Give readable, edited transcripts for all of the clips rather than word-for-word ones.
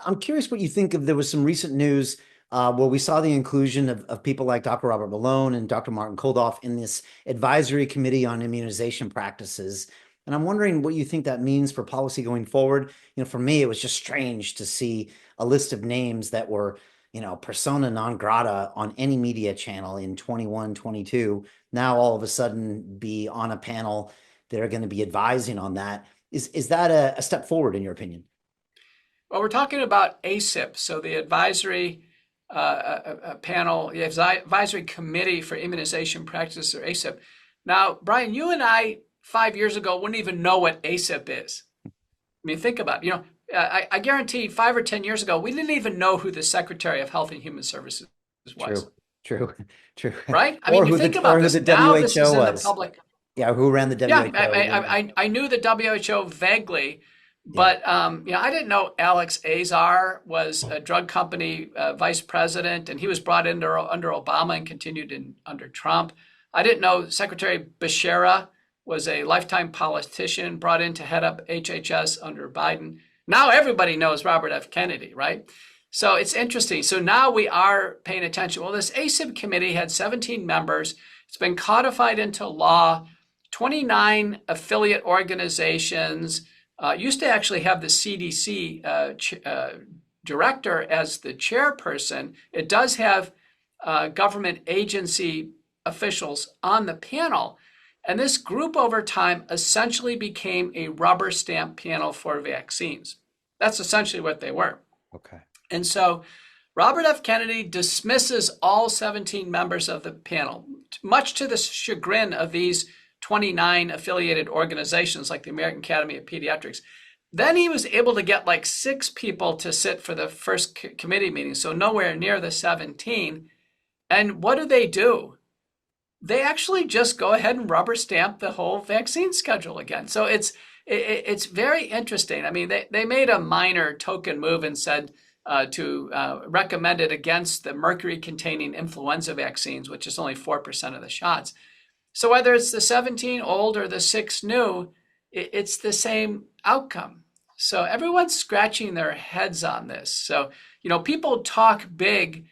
I'm curious what you think of. There was some recent news where we saw the inclusion of people like Dr. Robert Malone and Dr. Martin Kulldorff in this advisory committee on immunization practices. And I'm wondering what you think that means for policy going forward. For me, it was just strange to see a list of names that were, persona non grata on any media channel in 21, 22. Now all of a sudden be on a panel that are going to be advising on that. Is that a step forward in your opinion? Well, we're talking about ACIP, so the advisory panel, the advisory committee for immunization practices, or ACIP. Now, Brian, you and I 5 years ago wouldn't even know what ACIP is. I mean, think about it. I guarantee 5 or 10 years ago, we didn't even know who the Secretary of Health and Human Services was. True, true, true. Right? I mean, Or you who think the or about who this. the Now this WHO is in the was. public. Yeah, who ran the Yeah, WHO? I knew the WHO vaguely, Yeah. but I didn't know Alex Azar was a drug company vice president, and he was brought in under Obama and continued under Trump. I didn't know Secretary Becerra was a lifetime politician brought in to head up HHS under Biden. Now everybody knows Robert F. Kennedy, right? So it's interesting. So now we are paying attention. Well, this ACIP committee had 17 members. It's been codified into law. 29 affiliate organizations used to actually have the CDC director as the chairperson. It does have government agency officials on the panel. And this group over time essentially became a rubber stamp panel for vaccines. That's essentially what they were. Okay. And so Robert F. Kennedy dismisses all 17 members of the panel, much to the chagrin of these 29 affiliated organizations like the American Academy of Pediatrics. Then he was able to get like 6 people to sit for the first committee meeting, so nowhere near the 17. And what do? They actually just go ahead and rubber stamp the whole vaccine schedule again. So it's very interesting. I mean, they made a minor token move and said to recommend it against the mercury-containing influenza vaccines, which is only 4% of the shots. So whether it's the 17 old or the 6 new, it's the same outcome. So everyone's scratching their heads on this. So, people talk big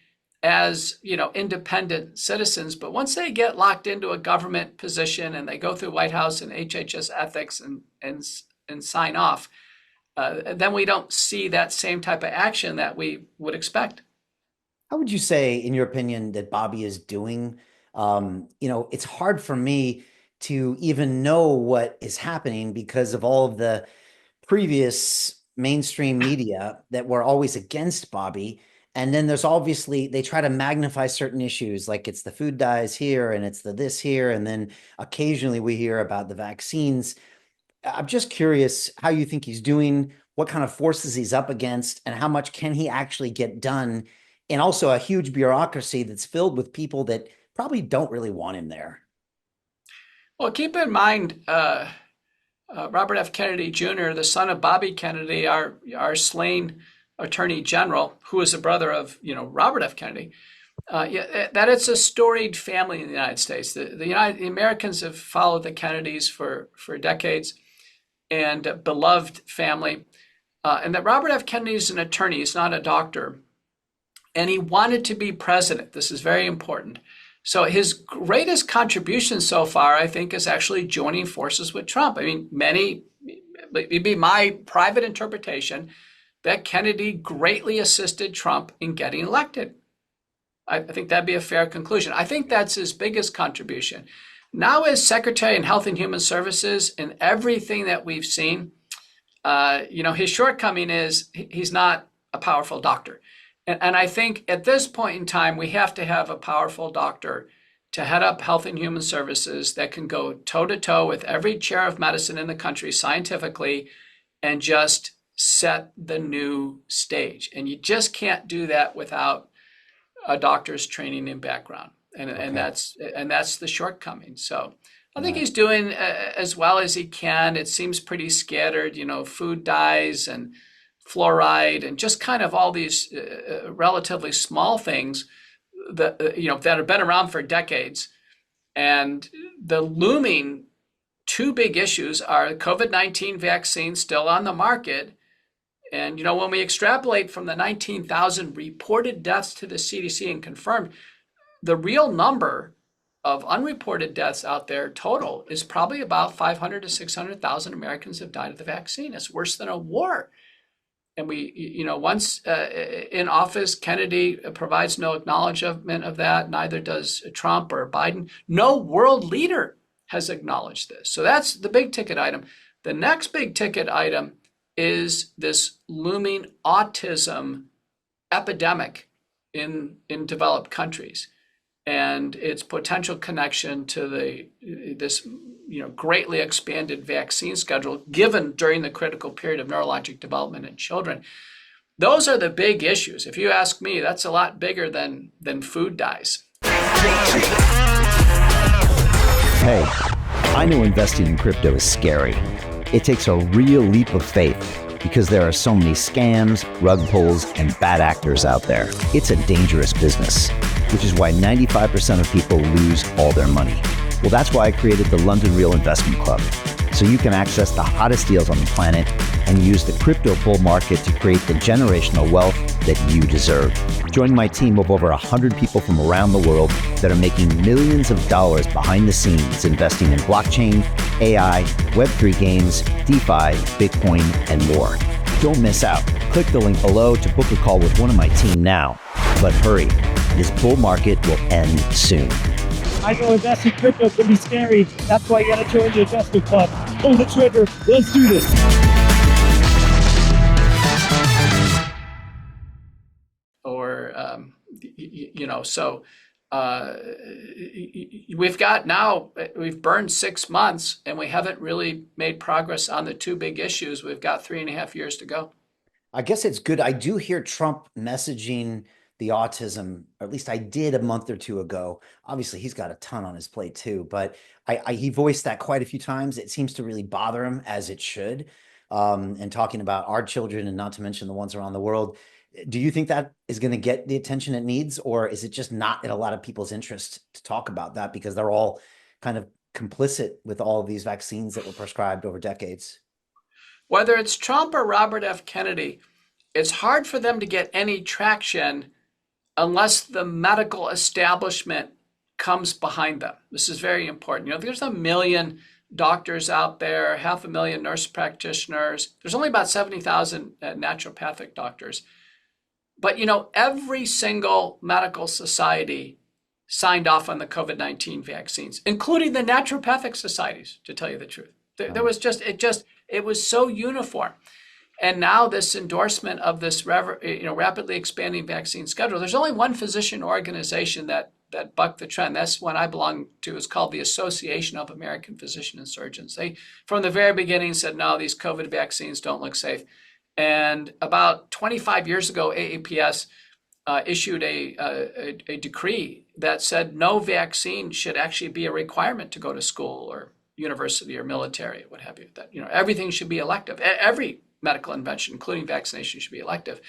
as, independent citizens, but once they get locked into a government position and they go through White House and HHS ethics and sign off, then we don't see that same type of action that we would expect. How would you say, in your opinion, that Bobby is doing? It's hard for me to even know what is happening because of all of the previous mainstream media that were always against Bobby. And then there's obviously, they try to magnify certain issues, like it's the food dyes here and it's the this here. And then occasionally we hear about the vaccines. I'm just curious how you think he's doing, what kind of forces he's up against, and how much can he actually get done? And also a huge bureaucracy that's filled with people that probably don't really want him there. Well, keep in mind, Robert F. Kennedy Jr., the son of Bobby Kennedy, our slain Attorney General, who was the brother of Robert F. Kennedy, that it's a storied family in the United States. The Americans have followed the Kennedys for decades, and a beloved family. And that Robert F. Kennedy is an attorney; he's not a doctor, and he wanted to be president. This is very important. So his greatest contribution so far, I think, is actually joining forces with Trump. I mean, it'd be my private interpretation that Kennedy greatly assisted Trump in getting elected. I think that'd be a fair conclusion. I think that's his biggest contribution. Now, as Secretary of Health and Human Services, and everything that we've seen, his shortcoming is he's not a powerful doctor. And I think at this point in time, we have to have a powerful doctor to head up Health and Human Services that can go toe-to-toe with every chair of medicine in the country scientifically and just set the new stage. And you just can't do that without a doctor's training and background. And that's the shortcoming. So I think he's doing as well as he can. It seems pretty scattered, food dyes and fluoride and just kind of all these relatively small things that that have been around for decades. And the looming 2 big issues are COVID-19 vaccine still on the market And, when we extrapolate from the 19,000 reported deaths to the CDC and confirmed, the real number of unreported deaths out there total is probably about 500 to 600,000 Americans have died of the vaccine. It's worse than a war. And once in office, Kennedy provides no acknowledgement of that. Neither does Trump or Biden. No world leader has acknowledged this. So that's the big ticket item. The next big ticket item is this looming autism epidemic in developed countries and its potential connection to this greatly expanded vaccine schedule given during the critical period of neurologic development in children. Those are the big issues. If you ask me, that's a lot bigger than food dyes. Hey, I know investing in crypto is scary. It takes a real leap of faith because there are so many scams, rug pulls, and bad actors out there. It's a dangerous business, which is why 95% of people lose all their money. Well, that's why I created the London Real Investment Club, so you can access the hottest deals on the planet and use the crypto bull market to create the generational wealth that you deserve. Join my team of over 100 people from around the world that are making millions of dollars behind the scenes investing in blockchain, AI, Web3 games, DeFi, Bitcoin, and more. Don't miss out. Click the link below to book a call with one of my team now. But hurry, this bull market will end soon. I know investing in crypto can be scary. That's why you gotta join the investment club. Pull the trigger. Let's do this. We've burned 6 months and we haven't really made progress on the two big issues. We've got 3.5 years to go. I guess it's good. I do hear Trump messaging the autism, or at least I did a month or two ago. Obviously, he's got a ton on his plate too, but he voiced that quite a few times. It seems to really bother him, as it should. And talking about our children and not to mention the ones around the world. Do you think that is going to get the attention it needs, or is it just not in a lot of people's interest to talk about that because they're all kind of complicit with all of these vaccines that were prescribed over decades? Whether it's Trump or Robert F. Kennedy, it's hard for them to get any traction unless the medical establishment comes behind them. This is very important. There's 1 million doctors out there, 500,000 nurse practitioners. There's only about 70,000 naturopathic doctors. But, every single medical society signed off on the COVID-19 vaccines, including the naturopathic societies, to tell you the truth. There was it was so uniform. And now this endorsement of this rapidly expanding vaccine schedule, there's only one physician organization that bucked the trend. That's one I belong to. It's called the Association of American Physicians and Surgeons. They, from the very beginning, said, no, these COVID vaccines don't look safe. And about 25 years ago, AAPS issued a decree that said no vaccine should actually be a requirement to go to school or university or military, what have you. That everything should be elective. Every medical invention, including vaccination, should be elective.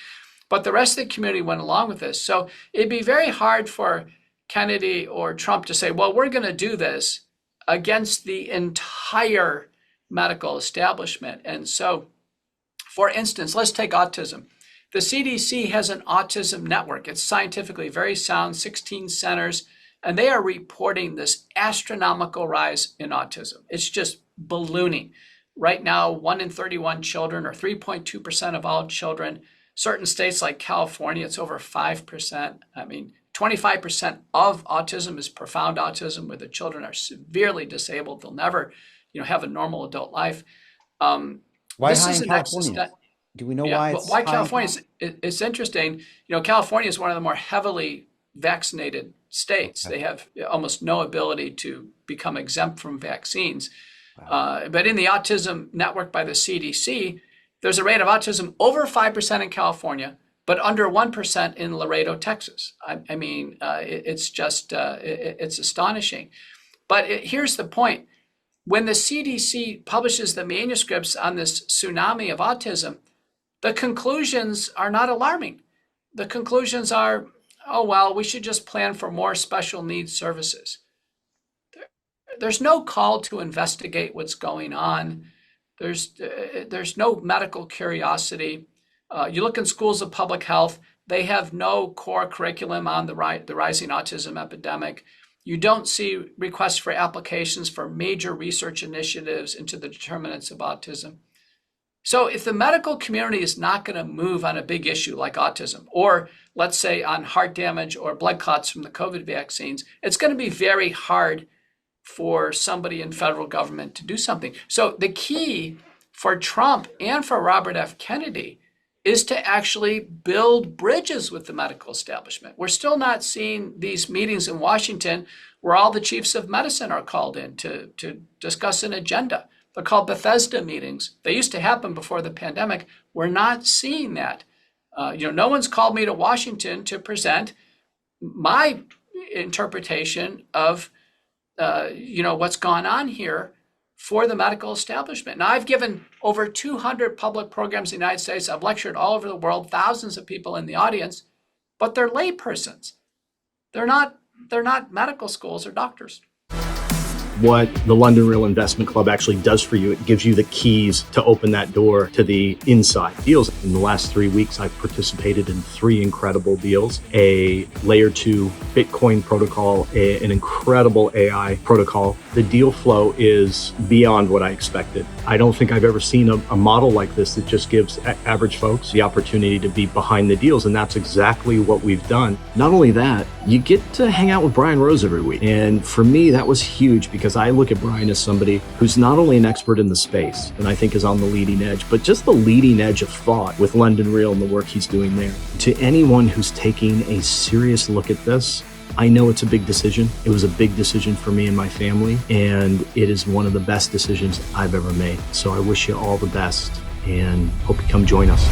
But the rest of the community went along with this. So it'd be very hard for Kennedy or Trump to say, well, we're going to do this against the entire medical establishment. And so, for instance, let's take autism. The CDC has an autism network. It's scientifically very sound, 16 centers, and they are reporting this astronomical rise in autism. It's just ballooning. Right now, 1 in 31 children, or 3.2% of all children. Certain states like California, it's over 5%. 25% of autism is profound autism, where the children are severely disabled. They'll never, have a normal adult life. Why high in California? Do we know why it's why California? It's interesting. California is one of the more heavily vaccinated states. Okay. They have almost no ability to become exempt from vaccines. Wow. But in the autism network by the CDC, there's a rate of autism over 5% in California, but under 1% in Laredo, Texas. It's just, it's astonishing. But here's the point. When the CDC publishes the manuscripts on this tsunami of autism, the conclusions are not alarming. The conclusions are, oh, well, we should just plan for more special needs services. There's no call to investigate what's going on. There's no medical curiosity. You look in schools of public health, they have no core curriculum on the rising autism epidemic. You don't see requests for applications for major research initiatives into the determinants of autism. So if the medical community is not going to move on a big issue like autism, or let's say on heart damage or blood clots from the COVID vaccines, it's going to be very hard for somebody in federal government to do something. So the key for Trump and for Robert F. Kennedy is to actually build bridges with the medical establishment. We're still not seeing these meetings in Washington where all the chiefs of medicine are called in to discuss an agenda. They're called Bethesda meetings. They used to happen before the pandemic. We're not seeing that. No one's called me to Washington to present my interpretation of what's gone on here for the medical establishment. Now, I've given over 200 public programs in the United States. I've lectured all over the world, thousands of people in the audience, but they're laypersons. They're not medical schools or doctors. What the London Real Investment Club actually does for you, it gives you the keys to open that door to the inside deals. In the last 3 weeks, I've participated in 3 incredible deals: a layer 2 Bitcoin protocol, an incredible AI protocol. The deal flow is beyond what I expected. I don't think I've ever seen a model like this that just gives average folks the opportunity to be behind the deals, and that's exactly what we've done. Not only that, you get to hang out with Brian Rose every week, and for me, that was huge because I look at Brian as somebody who's not only an expert in the space, and I think is on the leading edge, but just the leading edge of thought with London Real and the work he's doing there. To anyone who's taking a serious look at this, I know it's a big decision. It was a big decision for me and my family, and it is one of the best decisions I've ever made. So I wish you all the best and hope you come join us.